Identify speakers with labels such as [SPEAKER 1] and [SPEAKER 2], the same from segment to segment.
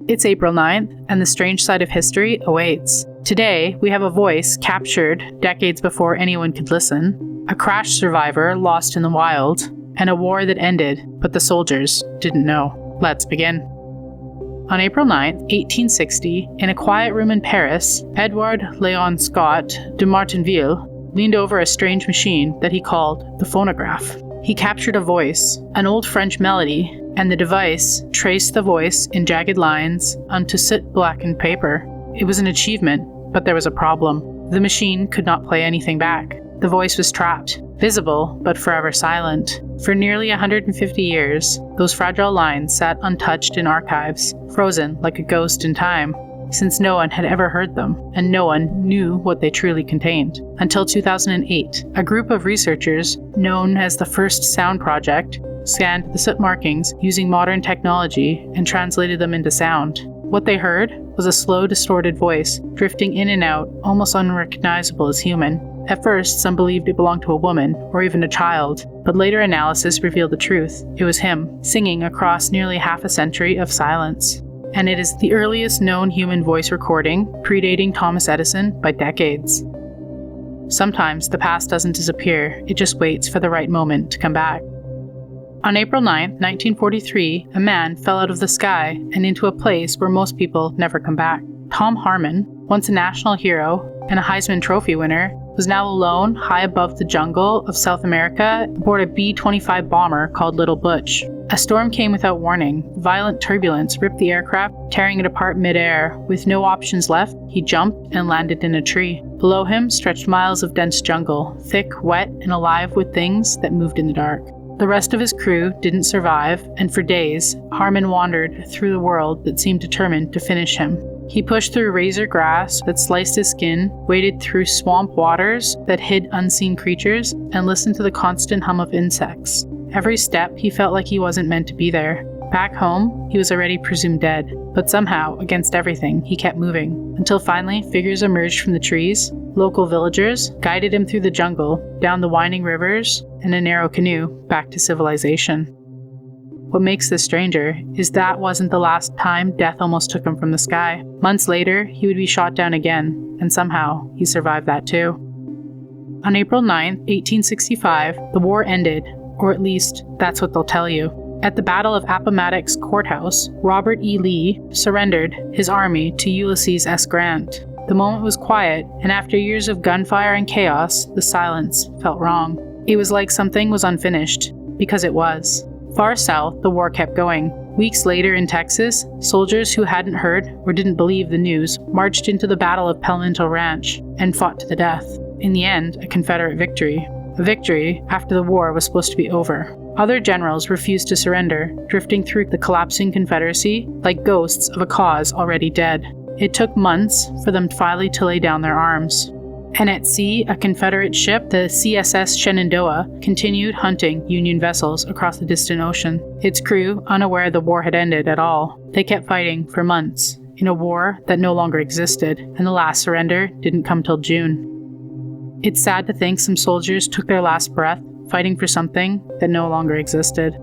[SPEAKER 1] It's April 9th, and the strange side of history awaits. Today, we have a voice captured decades before anyone could listen, a crash survivor lost in the wild, and a war that ended, but the soldiers didn't know. Let's begin. On April 9th, 1860, in a quiet room in Paris, Édouard-Léon Scott de Martinville leaned over a strange machine that he called the phonograph. He captured a voice, an old French melody, and the device traced the voice in jagged lines onto soot-blackened paper. It was an achievement, but there was a problem. The machine could not play anything back. The voice was trapped, visible, but forever silent. For nearly 150 years, those fragile lines sat untouched in archives, frozen like a ghost in time, since no one had ever heard them, and no one knew what they truly contained. Until 2008, a group of researchers, known as the First Sound Project, scanned the soot markings using modern technology and translated them into sound. What they heard was a slow, distorted voice, drifting in and out, almost unrecognizable as human. At first, some believed it belonged to a woman, or even a child, but later analysis revealed the truth. It was him, singing across nearly half a century of silence. And it is the earliest known human voice recording, predating Thomas Edison by decades. Sometimes the past doesn't disappear, it just waits for the right moment to come back. On April 9, 1943, a man fell out of the sky and into a place where most people never come back. Tom Harmon, once a national hero and a Heisman Trophy winner, was now alone high above the jungle of South America aboard a B-25 bomber called Little Butch. A storm came without warning. Violent turbulence ripped the aircraft, tearing it apart midair. With no options left, he jumped and landed in a tree. Below him stretched miles of dense jungle, thick, wet, and alive with things that moved in the dark. The rest of his crew didn't survive, and for days, Harmon wandered through the world that seemed determined to finish him. He pushed through razor grass that sliced his skin, waded through swamp waters that hid unseen creatures, and listened to the constant hum of insects. Every step, he felt like he wasn't meant to be there. Back home, he was already presumed dead, but somehow, against everything, he kept moving, until finally figures emerged from the trees. Local villagers guided him through the jungle, down the winding rivers, and a narrow canoe back to civilization. What makes this stranger is that wasn't the last time death almost took him from the sky. Months later, he would be shot down again, and somehow he survived that too. On April 9, 1865, the war ended, or at least that's what they'll tell you. At the Battle of Appomattox Courthouse, Robert E. Lee surrendered his army to Ulysses S. Grant. The moment was quiet, and after years of gunfire and chaos, the silence felt wrong. It was like something was unfinished, because it was. Far south, the war kept going. Weeks later in Texas, soldiers who hadn't heard or didn't believe the news marched into the Battle of Palmetto Ranch and fought to the death. In the end, a Confederate victory. A victory after the war was supposed to be over. Other generals refused to surrender, drifting through the collapsing Confederacy like ghosts of a cause already dead. It took months for them finally to lay down their arms. And at sea, a Confederate ship, the CSS Shenandoah, continued hunting Union vessels across the distant ocean. Its crew, unaware the war had ended at all, they kept fighting for months, in a war that no longer existed, and the last surrender didn't come till June. It's sad to think some soldiers took their last breath, fighting for something that no longer existed.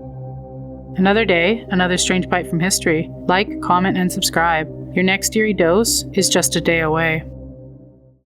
[SPEAKER 1] Another day, another strange bite from history. Like, comment, and subscribe. Your next Eerie dose is just a day away.